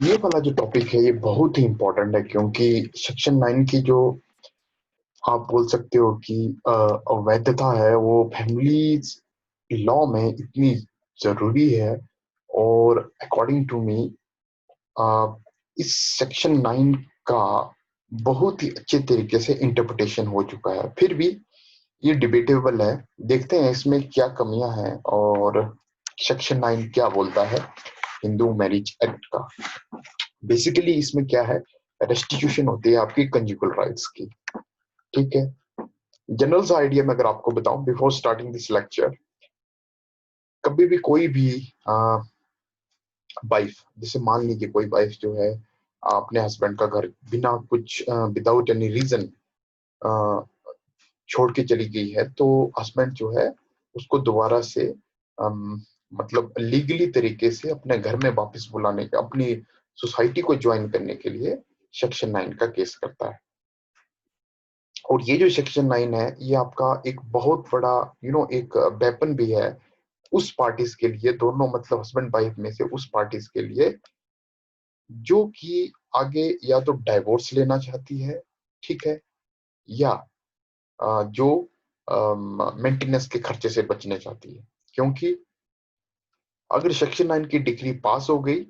ये वाला जो टॉपिक है ये बहुत ही इम्पोर्टेंट है क्योंकि सेक्शन 9 की जो आप बोल सकते हो कि वैधता है वो फैमिलीज लॉ में इतनी जरूरी है। और अकॉर्डिंग टू मी इस सेक्शन 9 का बहुत ही अच्छे तरीके से इंटरप्रिटेशन हो चुका है। फिर भी ये डिबेटेबल है। देखते हैं इसमें क्या कमियां हैं और सेक्शन 9 क्या बोलता है हिंदू मैरिज एक्ट का। बेसिकली इसमें क्या है, रेस्टिट्यूशन होती है आपकी कंजुगल राइट्स की। ठीक है, जनरल सा आइडिया में अगर आपको बताऊं बिफोर स्टार्टिंग दिस लेक्चर, कभी भी कोई भी वाइफ, जैसे मान लीजिए कोई वाइफ जो है अपने हस्बैंड का घर बिना कुछ विदाउट एनी रीजन छोड़ के चली गई है, तो हस्बैंड जो है उसको दोबारा से मतलब लीगली तरीके से अपने घर में वापस बुलाने का, अपनी सोसाइटी को ज्वाइन करने के लिए सेक्शन 9 का केस करता है। और ये जो सेक्शन 9 है ये आपका एक बहुत बड़ा एक वेपन भी है उस पार्टीज के लिए, दोनों मतलब हस्बैंड वाइफ में से उस पार्टीज के लिए जो कि आगे या तो डाइवोर्स लेना चाहती है, ठीक है, या जो मेंटेनेंस के खर्चे से बचना चाहती है। क्योंकि अगर सेक्शन 9 की डिग्री पास हो गई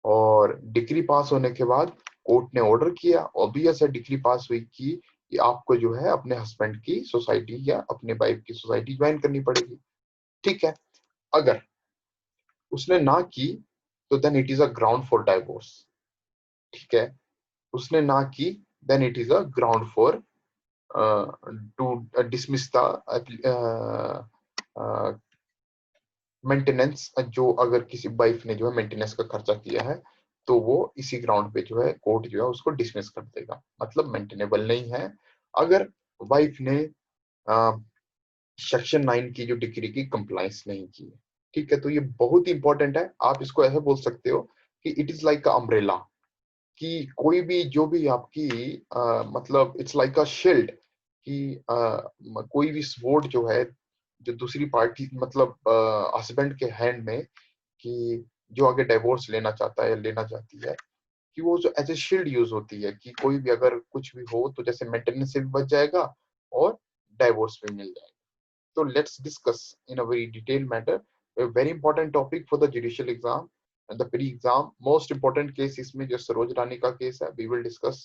और डिग्री पास होने के बाद कोर्ट ने ऑर्डर किया, ऑब्वियस है डिग्री पास हुई कि आपको जो है अपने हस्बैंड की सोसाइटी या अपने वाइफ की सोसाइटी ज्वाइन करनी पड़ेगी। ठीक है, अगर उसने ना की तो then it is a ground for divorce. ठीक है, उसने ना की then it is a ground for to dismiss the maintenance. जो अगर किसी वाइफ ने जो है मेंटेनेंस का खर्चा किया है तो वो इसी ग्राउंड पे जो है कोर्ट जो है उसको डिसमिस कर देगा, मतलब मेंटेनेबल नहीं है। अगर वाइफ ने सेक्शन 9 की जो डिग्री की कंप्लायंस नहीं की है। ठीक है, तो ये बहुत ही इंपॉर्टेंट है। आप इसको ऐसे बोल सकते हो कि it is like a umbrella, कि कोई भी जो भी आपकी मतलब इट्स लाइक अ शील्ड, कि कोई भी स्वॉर्ड जो है जो दूसरी पार्टी मतलब हस्बैंड के हैंड में, कि जो आगे डिवोर्स लेना चाहता है या लेना चाहती है, कि वो जो एज ए शील्ड यूज होती है कि कोई भी अगर कुछ भी हो तो जैसे मेंटेनेंस से भी बच जाएगा और डाइवोर्स भी मिल जाएगा। So let's discuss in a very detailed matter a very important topic for the judicial exam and the pre-exam most important case इसमें जो सरोज रानी का केस है we will discuss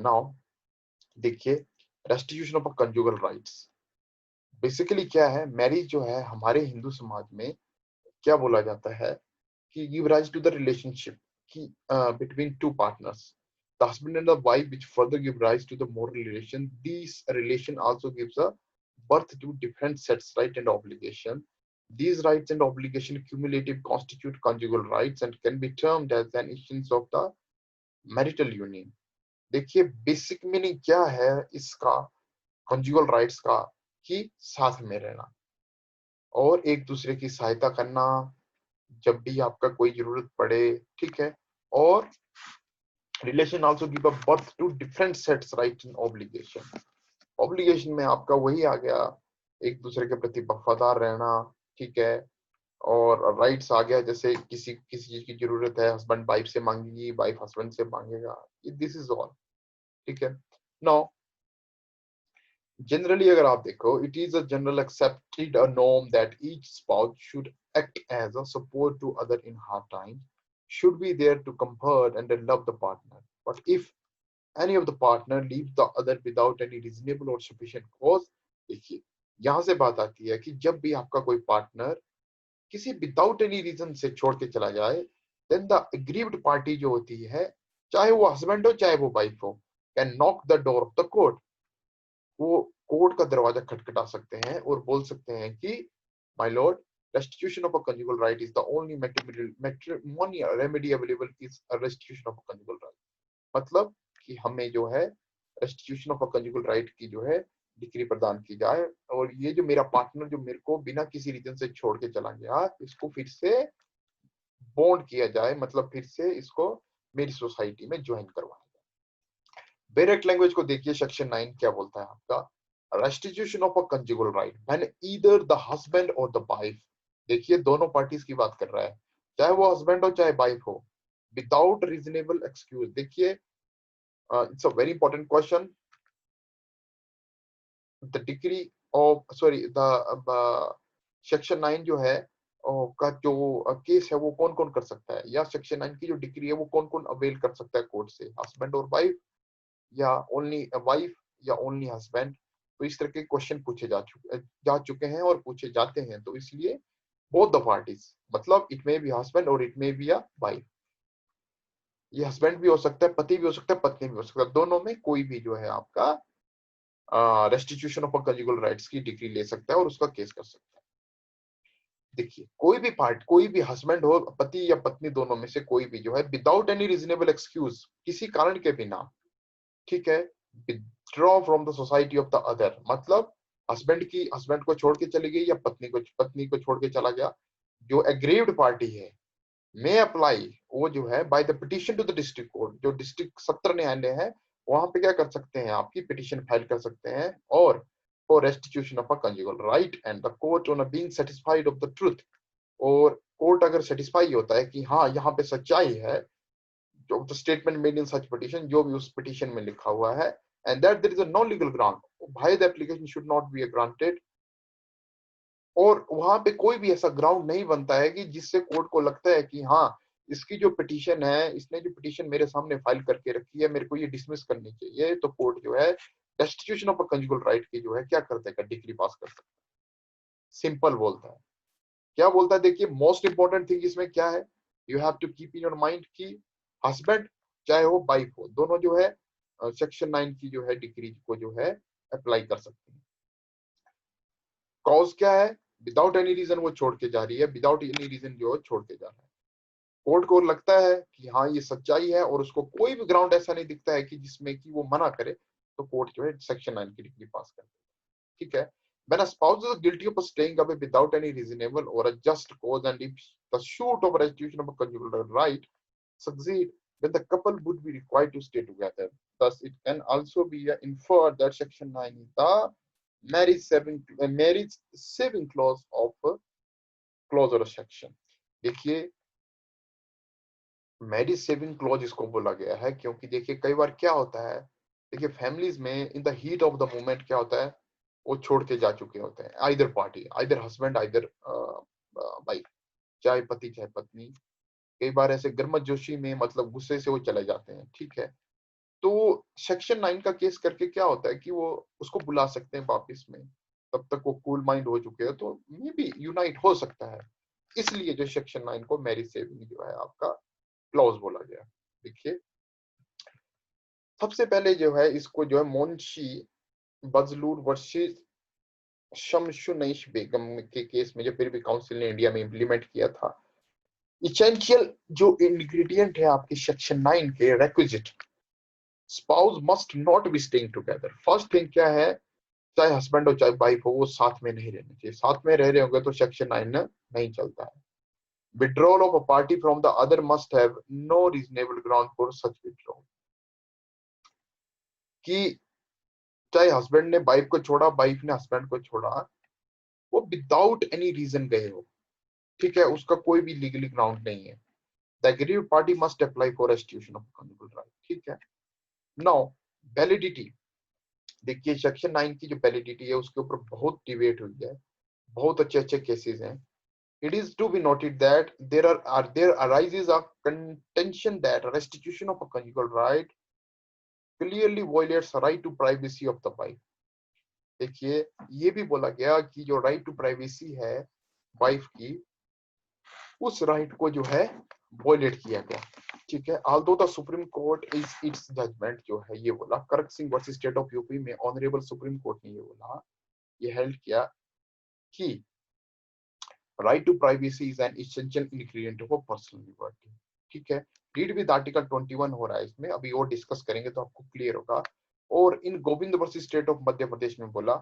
now। देखिए, restitution of a conjugal rights basically क्या है। Marriage जो है हमारे हिंदू समाज में क्या बोला जाता है कि give rise to the relationship की between two partners, the husband and the wife, which further give rise to the moral relation. This relation also gives a birth to different sets right and obligation. These rights and obligation cumulative constitute conjugal rights and can be termed as an essence of the marital union। देखिए, basic meaning क्या है इसका, conjugal rights का, कि साथ में रहना और एक दूसरे की सहायता करना जब भी आपका कोई जरूरत पड़े। ठीक है, और relation also give a birth to different sets right and obligation. Obligation में आपका वही आ गया, एक दूसरे के प्रति वफादार रहना। ठीक है, और राइट्स आ गया जैसे किसी किसी चीज की जरूरत है, हस्बैंड वाइफ से मांगेगी, वाइफ हस्बैंड से मांगेगा। This is all. ठीक है, नाउ जनरली अगर आप देखो, it is a general accepted a norm that each spouse should act as a support to other in hard time, should be there to comfort and love the partner. But if any of the partner leaves the other without any reasonable or sufficient cause, देखिए यहां से बात आती है कि जब भी आपका कोई पार्टनर किसी विदाउट एनी रीजन से छोड़ के चला जाए, देन द एग्रीव्ड पार्टी जो होती है, चाहे वो हस्बैंड हो चाहे वो वाइफ हो, can knock the door of the court. वो कोर्ट का दरवाजा खटखटा सकते हैं और बोल सकते हैं कि my Lord, restitution of a conjugal right is the only matrimonial remedy available is a restitution of a conjugal right। मतलब कि हमें जो है restitution of a conjugal right की जो है डिग्री प्रदान की जाए, और ये जो मेरा पार्टनर जो मेरे को बिना किसी रीजन से छोड़ के चला गया, इसको फिर से बॉन्ड किया जाए, मतलब फिर से इसको मेरी सोसाइटी में ज्वाइन करवाया जाए। डायरेक्ट लैंग्वेज को देखिए, सेक्शन 9 क्या बोलता है आपका, restitution of a conjugal right when either the husband और द वाइफ। देखिए दोनों पार्टीज की बात कर रहा है, चाहे वो हस्बैंड हो चाहे वाइफ हो। Without reasonable excuse. देखिए it's a very important question. The degree of sorry the section 9 जो है का जो केस है वो कौन कौन कर सकता है, या सेक्शन 9 की जो डिग्री है वो कौन कौन अवेल कर सकता है कोर्ट से, हस्बैंड और वाइफ, या ओनली वाइफ, या ओनली हस्बैंड। तो इस तरह के क्वेश्चन पूछे जा चुके हैं और पूछे जाते हैं। तो इसलिए बोथ द पार्टीज, मतलब इट मे बी हस्बैंड और it may be a wife. ये हस्बैंड भी हो सकता है, पति भी हो सकता है, पत्नी भी हो सकता है, दोनों में कोई भी जो है आपका रेस्टिट्यूशन ऑफ कंजुगल राइट्स की डिग्री ले सकता है और उसका केस कर सकता है। देखिए कोई भी पार्ट, कोई भी हस्बैंड हो, पति या पत्नी, दोनों में से कोई भी जो है विदाउट एनी रीजनेबल एक्सक्यूज, किसी कारण के बिना, ठीक है, withdraw from the society of the other, मतलब हस्बैंड को छोड़ के चली गई या पत्नी को छोड़ के चला गया, जो एग्रीव्ड पार्टी है मे अप्लाई, वो जो है by the petition to the district court, जो डिस्ट्रिक्ट सत्र न्यायालय है वहां पे क्या कर सकते हैं, आपकी पिटिशन फाइल कर सकते हैं, और for restitution of a conjugal right and the court on being satisfied of the truth. और कोर्ट अगर सेटिस्फाई होता है कि हाँ यहाँ पे सच्चाई है, जो the statement made in such petition, जो भी उस पिटिशन में लिखा हुआ है, and that there is a no legal ground why the application should not be granted, और वहां पे कोई भी ऐसा ग्राउंड नहीं बनता है कि जिससे कोर्ट को लगता है कि हाँ इसकी जो पिटीशन है, इसने जो पिटीशन मेरे सामने फाइल करके रखी है, मेरे को ये डिसमिस करनी चाहिए, तो कोर्ट जो है restitution of a conjugal right की जो है क्या कर देगा, डिग्री पास कर सकता है। सिंपल बोलता है, क्या बोलता है, देखिए मोस्ट इंपॉर्टेंट थिंग इसमें क्या है, you have to keep in your mind कि हस्बैंड चाहे वो वाइफ हो, दोनों जो है सेक्शन 9 की जो है डिग्री को जो है अप्लाई कर सकते हैं। कॉज क्या है, विदाउट एनी रीजन वो छोड़ के जा रही है, विदाउट एनी रीजन जो है छोड़ के जा रहा है, कोर्ट को लगता है कि हाँ ये सच्चाई है और उसको कोई भी ग्राउंड ऐसा नहीं दिखता है कि जिसमें कि वो मना करे, तो कोर्ट जो है सेक्शन 9 की डिग्री पास कर देगा। ठीक है, when a spouse is guilty of staying away without any reasonable or a just cause, and if the suit of restitution of a conjugal right succeed, then the couple would be required to stay together. Thus it can also be inferred that section 9 is the marriage saving clause of clause or a section। देखिए marriage saving clause इसको बोला गया है क्योंकि देखिए कई बार क्या होता है, देखिए फैमिलीज में in the heat of the moment क्या होता है, वो छोड़ के जा चुके होते हैं, either party, either husband, either wife, चाहे पति चाहे पत्नी, कई बार ऐसे गर्मजोशी में मतलब गुस्से से वो चले जाते हैं। ठीक है, तो सेक्शन 9 का केस करके क्या होता है कि वो उसको बुला सकते हैं वापिस में, तब तक वो कूल माइंड हो चुके हैं, तो मे बी यूनाइट हो सकता है। इसलिए जो सेक्शन 9 को मैरिज सेविंग जो है आपका क्लॉज बोला गया। देखिए सबसे पहले जो है इसको जो है मुंशी बजलूर वर्सेस शमशुनैश बेगम के केस में जो फिर भी काउंसिल ने इंडिया में इंप्लीमेंट किया था, इसेंशियल जो इंग्रेडिएंट है आपके सेक्शन 9 के requisite, spouse must not be staying together. First thing क्या है, चाहे हस्बैंड हो चाहे वाइफ हो, वो साथ में नहीं रहने चाहिए, साथ में रह रहे होंगे तो सेक्शन 9 नहीं चलता है। withdrawal of a party from the other must have no reasonable ground for such withdrawal, कि चाहे हस्बैंड ने वाइफ को छोड़ा, वाइफ ने हस्बैंड को छोड़ा, वो विदाउट एनी रीजन गए हो, ठीक है, उसका कोई भी लीगली ग्राउंड नहीं है। The agreed party must apply for restitution of conjugal right. ठीक है, नाउ वैलिडिटी, देखिए सेक्शन 9 की जो वैलिडिटी है उसके ऊपर बहुत डिबेट हुई है, बहुत अच्छे अच्छे केसेस हैं। It is to be noted that there arises a contention that restitution of a conjugal right clearly violates the right to privacy of the wife। देखिए ये भी बोला गया कि जो राइट टू प्राइवेसी है वाइफ की, उस राइट को जो है वॉयलेट किया गया। ठीक है, although the Supreme Court is its judgment जो है ये बोला, Kharak Singh versus state of UP में ऑनरेबल सुप्रीम कोर्ट ने ये बोला, ये हेल्ड किया कि right to privacy is an essential ingredient of personal liberty. ठीक है, रीड विद आर्टिकल 21 हो रहा है इसमें, अभी और डिस्कस करेंगे तो आपको क्लियर होगा। और in Govind versus state of Madhya Pradesh में बोला,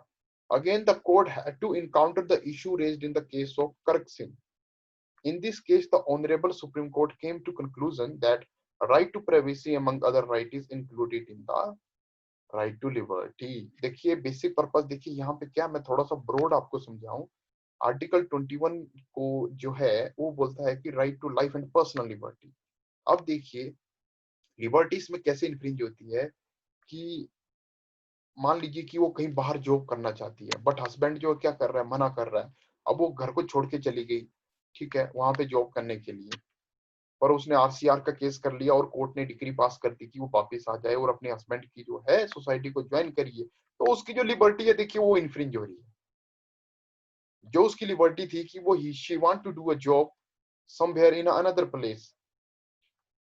again the court had to encounter the issue raised in the case of Kharak Singh. In this case, the Honorable Supreme Court came to conclusion that right to privacy among other rights is included in the right to liberty। देखिए basic purpose, देखिए यहाँ पे क्या, मैं थोड़ा सा broad आपको समझाऊं। आर्टिकल 21 को जो है वो बोलता है कि right to life and personal liberty, अब देखिए लिबर्टीज में कैसे इन्फ्रिंज होती है कि मान लीजिए कि वो कहीं बाहर जॉब करना चाहती है, बट हस्बैंड जो क्या कर रहा है, मना कर रहा है। अब वो घर को छोड़ के चली गई, ठीक है, वहां पे जॉब करने के लिए, पर उसने आरसीआर का केस कर लिया और कोर्ट ने डिग्री पास कर दी कि वो वापस आ जाए और अपने हस्बैंड की जो है सोसाइटी को ज्वाइन करिए। तो उसकी जो लिबर्टी है देखिए वो इन्फ्रिंज हो रही है। जो उसकी लिबर्टी थी कि वो she want to do a job somewhere in another place,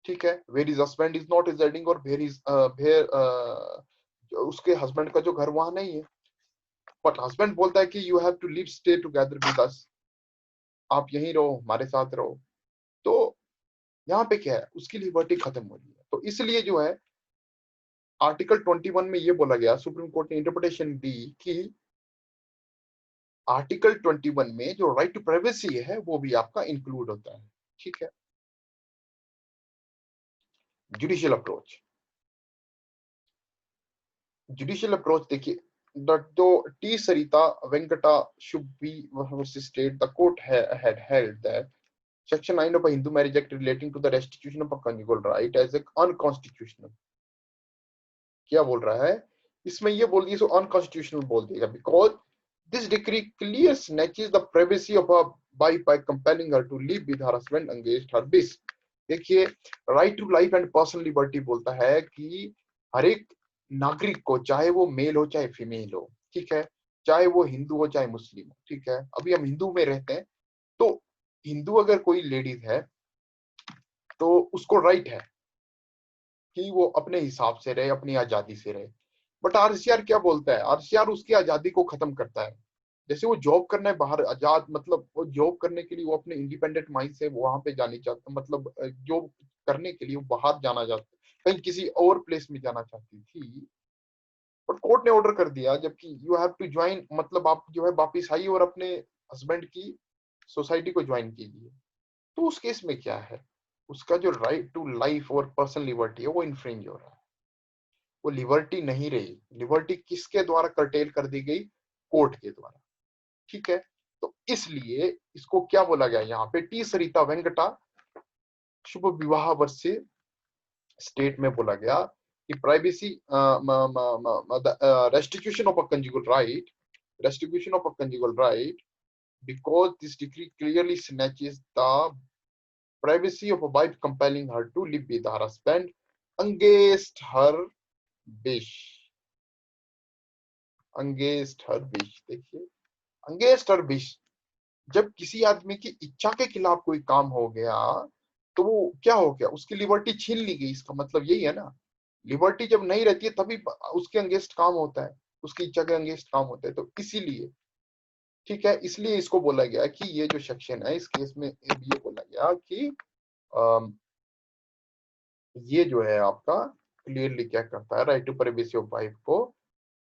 ठीक है, where is husband is not residing, और वेयर उसके हस्बैंड का जो घर वहां नहीं है, बट हस्बैंड बोलता है कि you have to live stay together with us, आप यहीं रहो, हमारे साथ रहो। तो यहाँ पे क्या है, उसकी लिबर्टी खत्म हो रही है। तो इसलिए जो है आर्टिकल 21 में ये बोला गया, सुप्रीम कोर्ट ने इंटरप्रिटेशन दी कि आर्टिकल 21 में जो राइट टू प्राइवेसी है वो भी आपका इंक्लूड होता है, ठीक है। जुडिशियल अप्रोच, जुडिशियल अप्रोच देखिए, the T Sarita Venkata should be versus state, the court had held that Section 9 of the Hindu Marriage Act relating to the restitution of a conjugal right as a unconstitutional। क्या बोल रहा है इसमें, ये बोल दिया, सो unconstitutional बोल देगा, because this decree clear snatches the privacy of a wife by compelling her to live with her husband against her wish. देखिए right to life and personal liberty बोलता है कि हर एक नागरिक को, चाहे वो मेल हो चाहे फीमेल हो, ठीक है, चाहे वो हिंदू हो चाहे मुस्लिम हो, ठीक है, अभी हम हिंदू में रहते हैं, तो हिंदू अगर कोई लेडीज है तो उसको राइट है कि वो अपने हिसाब से रहे, अपनी आजादी से रहे। बट आरसीआर क्या बोलता है, आरसीआर उसकी आजादी को खत्म करता है। जैसे वो जॉब करना है बाहर, आजाद मतलब वो जॉब करने के लिए वो अपने इंडिपेंडेंट माइंड से वहां पे जानी चाहता, मतलब जॉब करने के लिए वो बाहर जाना चाहता, कहीं किसी और प्लेस में जाना चाहती थी, बट कोर्ट ने ऑर्डर कर दिया, जबकि यू हैव टू ज्वाइन, मतलब आप जो है वापिस आइए और अपने हस्बैंड की सोसाइटी को ज्वाइन कीजिए। तो उस केस में क्या है, उसका जो राइट टू लाइफ और पर्सनल लिबर्टी है वो इन्फ्रिंज हो रहा है। वो लिबर्टी नहीं रही, लिबर्टी किसके द्वारा कर्टेल कर दी गई, कोर्ट के द्वारा, ठीक है। तो इसलिए इसको क्या बोला गया यहाँ पे, टी सरिता वेंकटा शुभ विवाह वर्ष से स्टेट में बोला गया कि privacy, restitution of a conjugal right, restitution of a conjugal right, because this decree clearly snatches the privacy of a wife compelling her to live with her husband against her wish, against her wish। देखिए against her wish, जब किसी आदमी की इच्छा के खिलाफ कोई काम हो गया तो वो क्या हो गया, उसकी लिबर्टी छीन ली गई, इसका मतलब यही है ना। लिबर्टी जब नहीं रहती है तभी उसके अगेंस्ट काम होता है, उसकी इच्छा के अगेंस्ट काम होता है। तो इसीलिए, ठीक है, इसलिए इसको बोला गया कि ये जो सेक्शन है इस केस में ये बोला गया कि अम, ये जो है आपका क्लियरली क्या करता है, right to privacy of wife को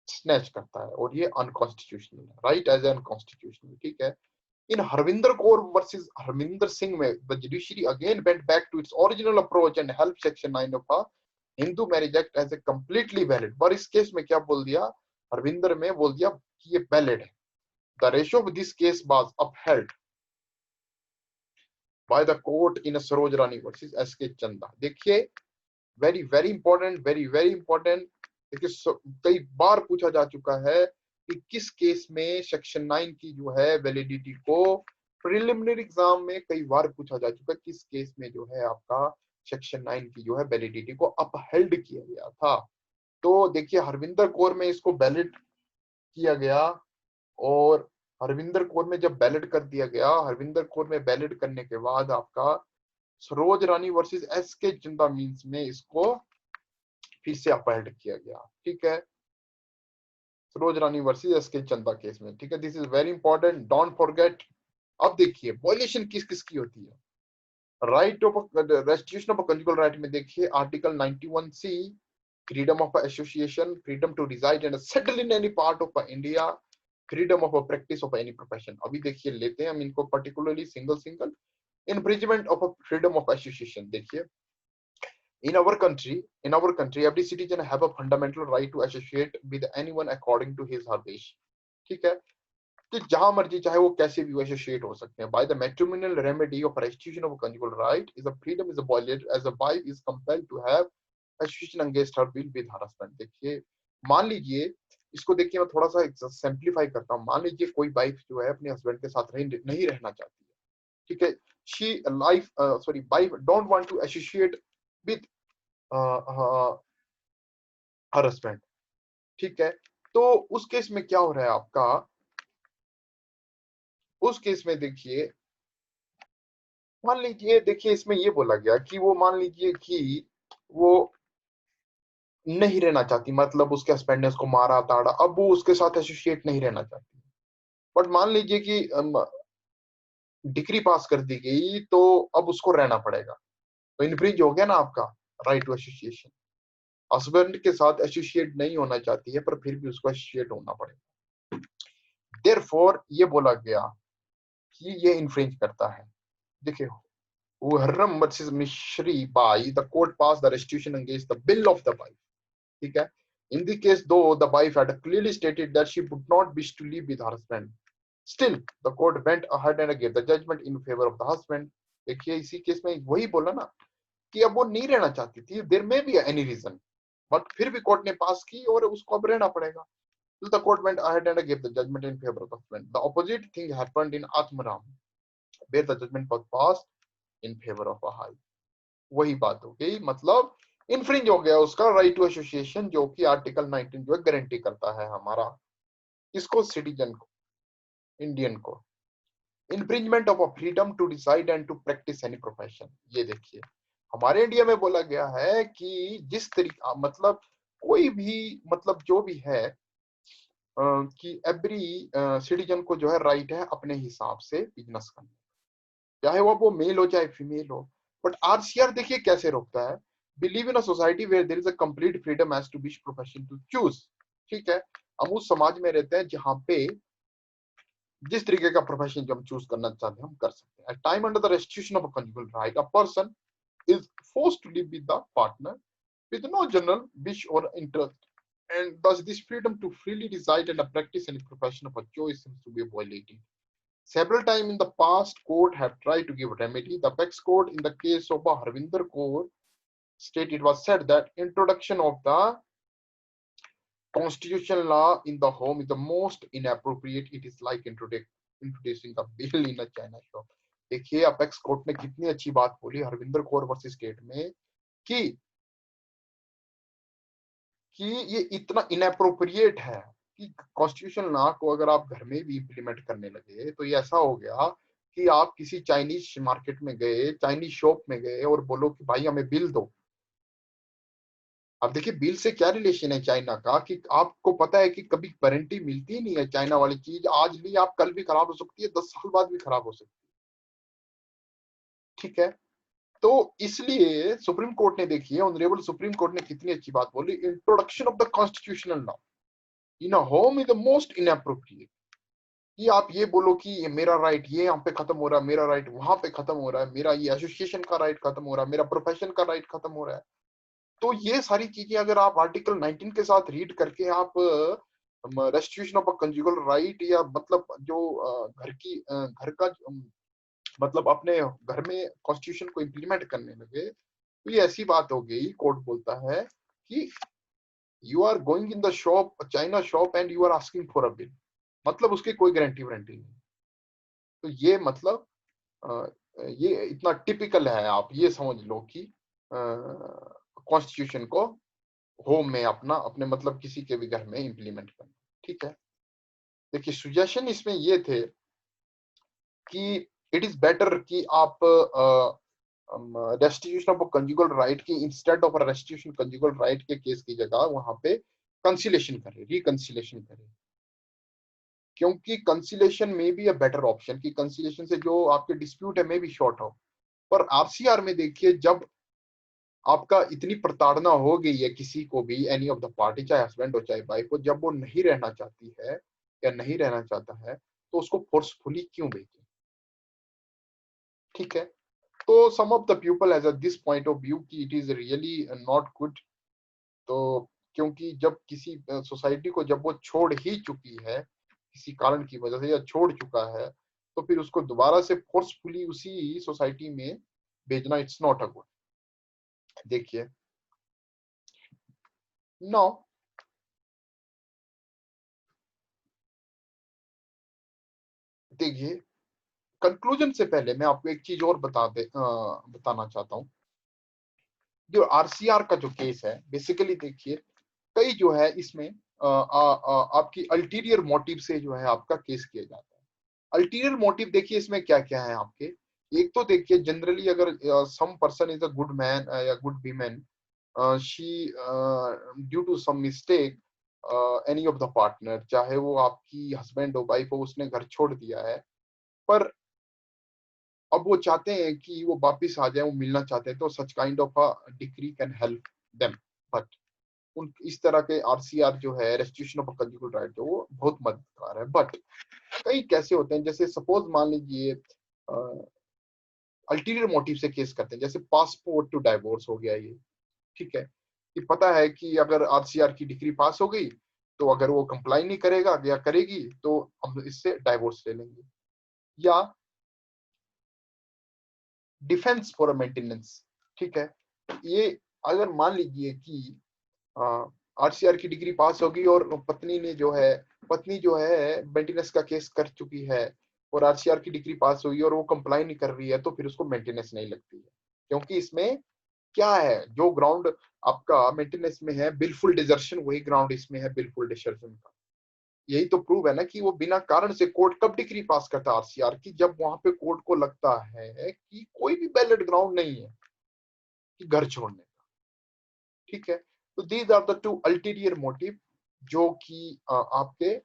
स्नैच करता है, और ये अनकॉन्स्टिट्यूशनल है, राइट एज अनकॉन्स्टिट्यूशनल, ठीक है। In Harvinder Kaur versus Harminder Singh, the judiciary again went back to its original approach and helped Section 9 of the Hindu Marriage Act as a completely valid। पर इस case में क्या बोल दिया, हरविंदर में बोल दिया कि ये वैलिड है। The ratio of this case was upheld by the court in Saroj Rani versus SK Chanda। देखिए very very important, very very important. देखिए कई बार पूछा जा चुका है कि किस केस में सेक्शन 9 की जो है वैलिडिटी को, प्रिलिमिनरी एग्जाम में कई बार पूछा जा चुका है किस केस में जो है आपका सेक्शन 9 की जो है वैलिडिटी को अपहेल्ड किया गया था। तो देखिए हरविंदर कौर में इसको वैलिड किया गया, और हरविंदर कौर में जब वैलिड कर दिया गया, हरविंदर कौर में वैलिड करने के बाद आपका सरोज रानी वर्सेस एस के चंदा मीन्स में इसको फिर से अपहेल्ड किया गया, ठीक है, सरोज रानी वर्सेस एस के चंदा केस में, ठीक है। This is very important, don't forget. अब देखिए वॉयलेशन किस किस की होती है, right of restriction of conjugal right में देखिए article 91C, freedom of association, freedom to reside and settle in any part of India, freedom of practice of any profession. अभी देखिए लेते हैं हम इनको particularly single single. Infringement of freedom of association, देखिए in our country every citizen have a fundamental right to associate with anyone according to his or wish, ठीक है। कि जहां मर्जी चाहे वो कैसे भी एसोसिएट हो सकते हैं। By the matrimonial remedy of restitution of conjugal right is a freedom is abolished as a wife is compelled to have association against her will with her husband. देखिए, मान लीजिए, इसको देखिए मैं थोड़ा सा सिंप्लीफाई करता हूँ। मान लीजिए कोई वाइफ जो है अपने हस्बैंड के साथ नहीं रहना चाहती है, ठीक है, she life sorry wife don't want to associate with her husband, ठीक है। तो उस केस में क्या हो रहा है आपका, उस केस में देखिए, मान लीजिए, देखिए इसमें ये बोला गया कि वो मान लीजिए कि वो नहीं रहना चाहती, मतलब उसके हस्बैंड ने उसको मारा ताड़ा, अब वो उसके साथ एसोसिएट नहीं रहना चाहती। बट मान लीजिए कि डिग्री पास कर दी गई तो अब उसको रहना पड़ेगा, तो इन्फ्रिंज हो गया ना आपका राइट टू एसोसिएशन। हस्बैंड के साथ एसोसिएट नहीं होना चाहती है पर फिर भी उसको एसोसिएट होना पड़ेगा। देयरफॉर ये बोला गया कि ये इन्फ्रिंज करता है। देखिए, Hurram versus Mishri by the court passed the restitution against the will of the wife. ठीक है। In the case, though the wife had clearly stated that she would not wish to live with her husband, still the court went ahead and gave the judgment in favor of the husband. देखिए, इसी case में वही बोला ना कि अब वो नहीं रहना चाहती थी, there may be any reason, but फिर भी कोर्ट ने पास की और उसको अब रहना पड़ेगा। The court went ahead and gave the judgment in favor of the husband. The opposite thing happened in Atmaram, where the judgment was passed in favor of a high. वही बात हो गई, मतलब इन्फ्रिंज हो गया उसका राइट टू एसोसिएशन, जो कि आर्टिकल 19 जो है गारंटी करता है हमारा, इसको सिटीजन को, इंडियन को। Infringement of a freedom to decide and to practise any profession. ये देखिए, हमारे इंडिया में बोला गया है कि जिस तरीका, मतलब कोई भी, मतलब जो भी है कि एवरी सिटीजन को जो है राइट है अपने हिसाब से बिजनेस करने, चाहे वो मेल हो चाहे फीमेल हो। बट आरसीआर देखिए कैसे रोकता है, believe in a society where there is a complete freedom as to which profession to choose. ठीक है, हम उस समाज में रहते हैं जहां पे जिस तरीके का प्रोफेशन जो हम चूज करना चाहते हैं हम कर सकते हैं। At time under the restriction of a conjugal right a person is forced to live with the partner with no general wish or interest, and thus this freedom to freely decide and practice any profession of a choice seems to be violated. Several times in the past, court have tried to give remedy. The Apex Court, in the case of Harvinder Kaur, state it was said that introduction of the constitutional law in the home is the most inappropriate. It is like introducing a bill in a China shop. देखिए, apex court ने कितनी अच्छी बात बोली Harvinder Kaur versus state में कि ये इतना इनअप्रोप्रिएट है कि कॉन्स्टिट्यूशन लॉ को अगर आप घर में भी इम्प्लीमेंट करने लगे तो ये ऐसा हो गया कि आप किसी चाइनीज मार्केट में गए, चाइनीज शॉप में गए और बोलो कि भाई हमें बिल दो। अब देखिए बिल से क्या रिलेशन है चाइना का, कि आपको पता है कि कभी वारंटी मिलती नहीं है। चाइना वाली चीज आज ली आप कल भी खराब हो सकती है, 10 साल बाद भी खराब हो सकती है। ठीक है, तो इसलिए सुप्रीम कोर्ट ने, देखिए ऑनरेबल सुप्रीम कोर्ट ने कितनी अच्छी बात बोली, introduction of the constitutional law in a home is the most inappropriate. कि आप ये बोलो कि ये मेरा राइट ये यहाँ पे खत्म हो रहा है, मेरा राइट वहां पे खत्म हो रहा है, मेरा ये एसोसिएशन का राइट खत्म हो रहा है, मेरा प्रोफेशन का राइट खत्म हो रहा है। तो ये सारी चीजें अगर आप आर्टिकल 19 के साथ रीड करके आप रेस्ट्रिक्शन ऑफ कंजुगल राइट, या मतलब जो घर का मतलब अपने घर में कॉन्स्टिट्यूशन को इम्प्लीमेंट करने लगे, तो ये ऐसी बात हो गई। कोर्ट बोलता है कि you are going in the shop, china shop, and you are asking for a bill, मतलब उसकी कोई गारंटी वारंटी नहीं। तो ये मतलब ये इतना टिपिकल है, आप ये समझ लो कि कॉन्स्टिट्यूशन को होम में अपना अपने मतलब किसी के भी घर में इम्प्लीमेंट करना। ठीक है, देखिए सुजेशन इसमें ये थे कि इट इज बेटर कि आप रेस्टिट्यूशन ऑफ कंजुगल राइट की instead of restitution conjugal right के केस की जगह वहां पे कंसिलेशन करें, रिकंसिलेशन करें, क्योंकि कंसिलेशन में भी अ बेटर ऑप्शन, की कंसिलेशन से जो आपके डिस्प्यूट है में भी शॉर्ट हो। पर आरसीआर में देखिए, जब आपका इतनी प्रताड़ना हो गई है किसी को भी, एनी ऑफ द पार्टी, चाहे हस्बैंड हो चाहे वाइफ हो, जब वो नहीं रहना चाहती है या नहीं रहना चाहता है तो उसको फोर्सफुली क्यों भेजें। ठीक है, तो some of the people as this point of view कि it is really not good. तो क्योंकि जब किसी सोसाइटी को जब वो छोड़ ही चुकी है किसी कारण की वजह से या छोड़ चुका है, तो फिर उसको दोबारा से फोर्सफुली उसी सोसाइटी में भेजना इट्स नॉट अ गुड। देखिए नो, देखिए कंक्लूजन से पहले मैं आपको एक चीज और बताना चाहता हूँ। जो आरसीआर का जो केस है, बेसिकली देखिए कई जो है इसमें आपकी अल्टीरियर मोटिव से जो है आपका केस किया जाता है। अल्टीरियर मोटिव देखिए इसमें क्या क्या है आपके। एक तो देखिए जनरली अगर some person is a good man या good women, she due to some mistake any of the partner, चाहे वो आपकी हस्बैंड हो वाइफ हो, उसने घर छोड़ दिया है, पर अब वो चाहते हैं कि वो वापिस आ जाए, वो मिलना चाहते हैं, तो such kind of a decree can help them. But उन इस तरह के आरसीआर जो है, रेस्टिट्यूशन ऑफ कंजुगल राइट, जो वो बहुत मददगार है। बट कई कैसे होते हैं, जैसे सपोज मान लीजिए अल्टीरियर मोटिव से केस करते हैं, जैसे पासपोर्ट टू डाइवोर्स हो गया ये, ठीक है, कि पता है कि अगर आरसीआर की डिग्री पास हो गई, तो अगर वो कंप्लाई नहीं करेगा या करेगी तो हम इससे डाइवोर्स ले लेंगे। या डिफेंस फॉर मेंटेनेंस, ठीक है, ये अगर मान लीजिए कि आरसीआर की डिग्री पास होगी और पत्नी जो है मेंटेनेंस का केस कर चुकी है, और आरसीआर की डिग्री पास हुई और वो कंप्लाई नहीं कर रही है, तो फिर उसको मेंटेनेंस नहीं लगती है। क्योंकि इसमें क्या है, जो ग्राउंड आपका मेंटेनेंस में है बिलफुल डिजर्शन, वही ग्राउंड इसमें है बिलफुल डिसर्शन का। यही तो प्रूव है ना कि वो बिना कारण से कोर्ट कब डिग्री पास करता है आरसीआर की, जब वहां पे कोर्ट को लगता है कि कोई भी वैलिड ग्राउंड नहीं है कि घर छोड़ने, ठीक है। तो these are the two ulterior motive जो कि आपके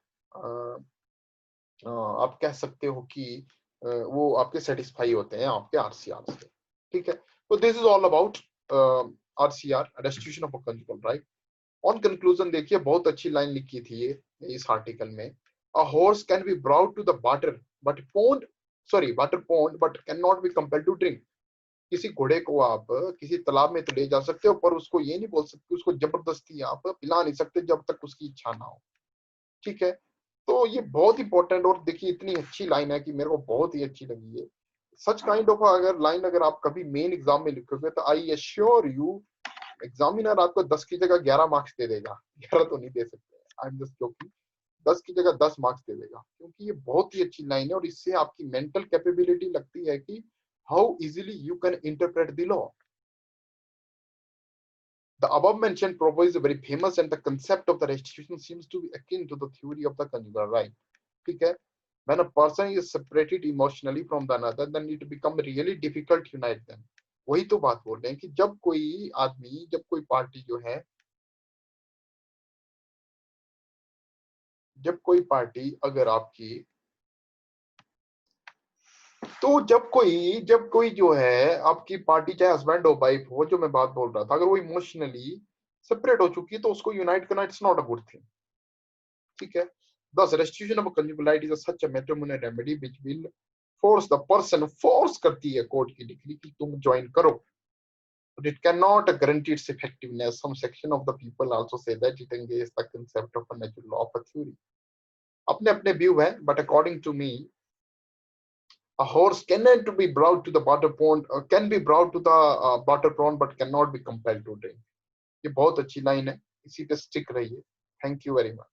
आप कह सकते हो कि वो आपके सेटिस्फाई होते हैं आपके आरसीआर से, ठीक है। तो this is all about RCR, restitution of conjugal right. On conclusion देखिए बहुत अच्छी लाइन लिखी थी ये इस आर्टिकल में। A horse can be brought to the water but pond, sorry water pond but can not be compelled to drink. किसी घोड़े को आप किसी तालाब में तो ले जा सकते हो, पर उसको ये नहीं बोल सकते, उसको जबरदस्ती आप पिला नहीं सकते जब तक उसकी इच्छा ना हो, ठीक है। तो ये बहुत इंपॉर्टेंट, और देखिए इतनी अच्छी लाइन है कि मेरे को बहुत ही अच्छी लगी है। सच काइंड ऑफ अगर लाइन अगर आप कभी मेन एग्जाम में लिखोगे तो आई एश्योर यू एग्जामिनर आपको 10 की जगह 11 मार्क्स दे देगा। 11 तो नहीं दे सकते, आई एम जस्ट जोकिंग, 10 की जगह 10 मार्क्स दे देगा, क्योंकि ये बहुत ही अच्छी लाइन है और इससे आपकी मेंटल कैपेबिलिटी लगती है कि how easily you can interpret the law. The above mentioned proverb is very famous and the concept of the restitution seems to be akin to the theory of the conjugal right. ठीक है? When a person is separated emotionally from the another, then it become really difficult to unite them. वही तो बात बोल रहे हैं कि जब कोई आदमी, जब कोई पार्टी जो है, जब कोई पार्टी अगर आपकी, तो जब कोई जो है आपकी पार्टी, चाहे हस्बैंड हो वाइफ हो, जो मैं बात बोल रहा था, अगर वो इमोशनली सेपरेट हो चुकी है तो उसको यूनाइट करना it's not a good thing, ठीक है। Thus, restitution of a conjugal right is such a matrimonial remedy which will force the person, force करती है कोर्ट की डिग्री कि तुम ज्वाइन करो, but it cannot guarantee its effectiveness. Some section of the people also say that it engages the concept of a natural law of a theory. अपने अपने view है, but according to me, a horse cannot to be brought to the water pond, can be brought to the water pond, but cannot be compelled to drink. ये बहुत अच्छी line है, इसी पे stick रहिए। Thank you very much.